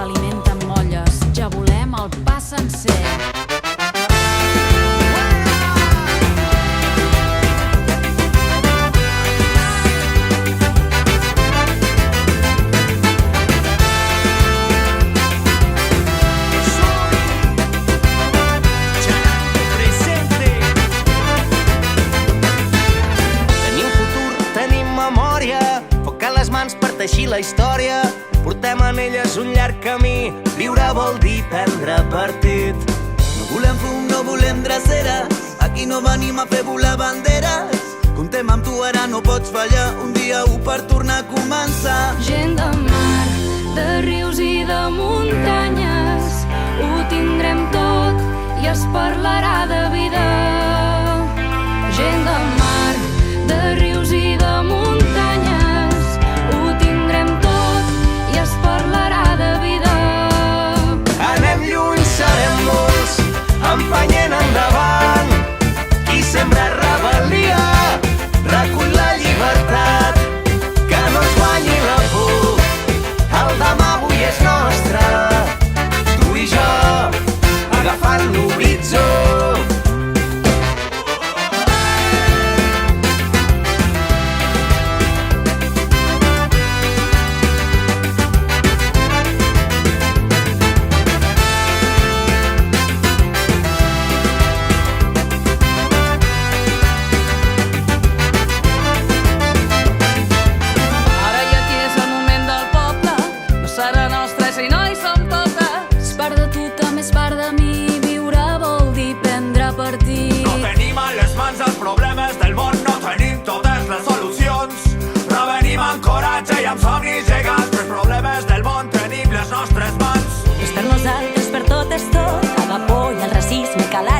alimenta amb molles, ja volem el pa sencer. Per teixir la història, portem en elles un llarg camí. Viure vol dir prendre partit. No volem fum, no volem dreceres, aquí no venim a fer volar banderes. Comptem amb tu, ara no pots fallar, un dia u per tornar a començar. Gent de mar, de rius i de muntanyes, ho tindrem tot i es parlarà de vida. Gent de mar, de rius i de muntanyes, ho tindrem tot i es parlarà de vida. Anem lluny, serem molts, empenyent endavant. Qui sembra rebel·lia recull la llibertat. Que no ens guanyi la por, el demà avui és nostre. Tu i jo, agafant l'horitzó. Amb somnis gegants, però els problemes del món tenim les nostres mans. És per nosaltres, per tot és tot, a vapor i el racisme cala